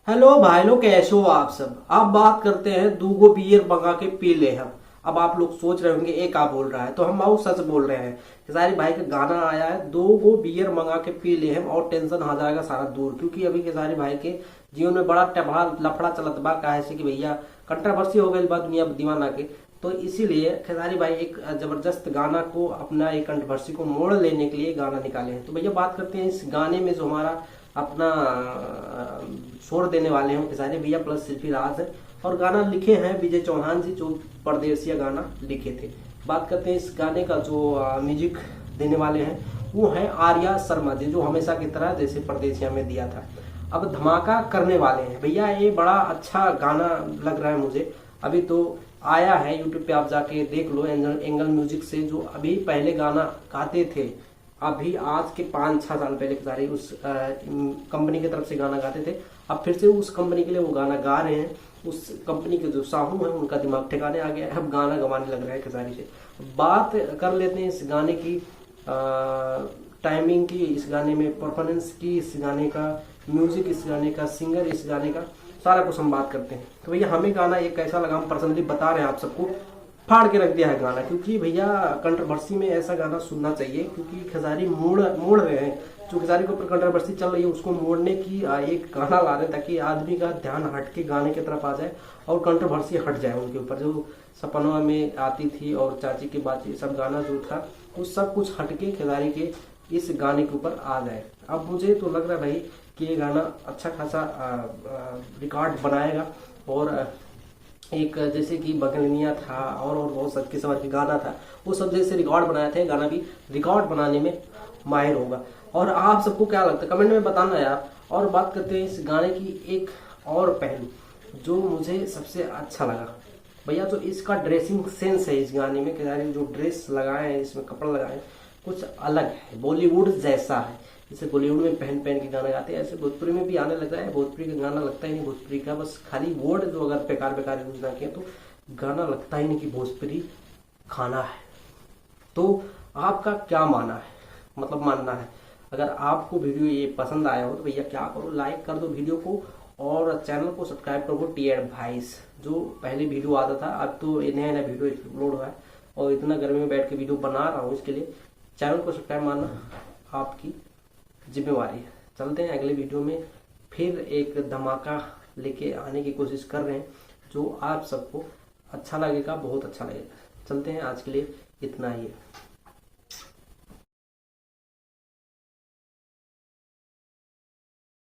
Hello भाई लोग, कैसे हो आप सब। अब बात करते हैं दूगो बियर मंगा के पी ले हम। अब आप लोग सोच रहे होंगे एक आप बोल रहा है, तो हम बहुत सच बोल रहे हैं। खेसारी भाई का गाना आया है, दो गो बियर मंगा के पी ले हम और टेंशन आ जाएगा सारा दूर। क्योंकि अभी खेसारी भाई के जीवन में बड़ा टबड़ा लफड़ा चलत बा, काहे से कि भैया कंट्रोवर्सी हो गई बा दुनिया दीवाना के। तो इसीलिए खेसारी भाई एक जबरदस्त गाना को अपना एक कंट्रोवर्सी को मोड़ लेने के लिए गाना निकाले हैं। तो भैया बात करते हैं इस गाने में जो हमारा अपना शोर देने वाले हैं खेसारी भैया प्लस शिल्पी राज है। और गाना लिखे हैं विजय चौहान जी, जो परदेसिया गाना लिखे थे। बात करते हैं इस गाने का जो म्यूजिक देने वाले हैं, वो है आर्या शर्मा जी, जो हमेशा की तरह जैसे परदेसिया में दिया था। अब धमाका करने वाले हैं भैया, ये बड़ा अच्छा गाना लग रहा है मुझे। अभी तो आया है यूट्यूब पे, आप जाके देख लो। एंगल म्यूजिक से जो अभी पहले गाना गाते थे, अभी आज के 5-6 साल पहले सारे उस कंपनी की तरफ से गाना गाते थे, अब फिर से उस कंपनी के लिए वो गाना गा रहे हैं। उस कंपनी के जो साहू हैं उनका दिमाग ठिकाने आ गया है, अब गाना गवाने लग रहा है खेसारी से। बात कर लेते हैं इस गाने की टाइमिंग की, इस गाने में परफॉर्मेंस की, इस गाने का म्यूजिक, इस गाने का सिंगर, इस गाने का सारा कुछ हम बात करते हैं। तो भैया हमें गाना एक कैसा लगा हम पर्सनली बता रहे हैं आप सबको। फाड़ के रख दिया है गाना, क्योंकि भैया कंट्रोवर्सी में ऐसा गाना सुनना चाहिए। क्योंकि खेसारी मोड़ रहे हैं, जो खेसारी के ऊपर कंट्रोवर्सी चल रही है उसको मोड़ने की एक गाना ला रहे हैं, ताकि आदमी का ध्यान हट के गाने की तरफ आ जाए और कंट्रोवर्सी हट जाए उनके ऊपर। जो सपनों में आती थी और चाची की बात, सब गाना जो था वो सब कुछ हट के खेसारी के इस गाने के ऊपर आ जाए। अब मुझे तो लग रहा है भाई कि ये गाना अच्छा खासा रिकॉर्ड बनाएगा। और एक जैसे कि बगलनिया था और बहुत सच के सवार के गाना था, वो सब जैसे रिकॉर्ड बनाए थे, गाना भी रिकॉर्ड बनाने में माहिर होगा। और आप सबको क्या लगता है कमेंट में बताना यार। और बात करते हैं इस गाने की एक और पहलू जो मुझे सबसे अच्छा लगा भैया, तो इसका ड्रेसिंग सेंस है। इस गाने में खेसारी जो ड्रेस लगाए हैं, इसमें कपड़ा लगाए हैं, कुछ अलग है, बॉलीवुड जैसा है। जैसे बॉलीवुड में पहन पहन के गाना गाते हैं, ऐसे भोजपुरी में भी आने लगा है। भोजपुरी का गाना लगता ही नहीं भोजपुरी का, बस खाली वर्ड जो अगर बेकार बेकार यूज ना किया तो गाना लगता ही नहीं कि भोजपुरी खाना है। तो आपका क्या मानना है, मतलब मानना है। अगर आपको वीडियो ये पसंद आया हो तो भैया क्या करो, लाइक कर दो वीडियो को और चैनल को सब्सक्राइब करो। टी एडवाइस जो पहले वीडियो आता था, अब तो नया नया वीडियो अपलोड हुआ है और इतना गर्मी में बैठ के वीडियो बना रहा हूँ, इसके लिए चैनल को सब्सक्राइब मानना आपकी जिम्मेवारी है। चलते हैं अगले वीडियो में, फिर एक धमाका लेके आने की कोशिश कर रहे हैं जो आप सबको अच्छा लगेगा, बहुत अच्छा लगेगा। चलते हैं, आज के लिए इतना ही है।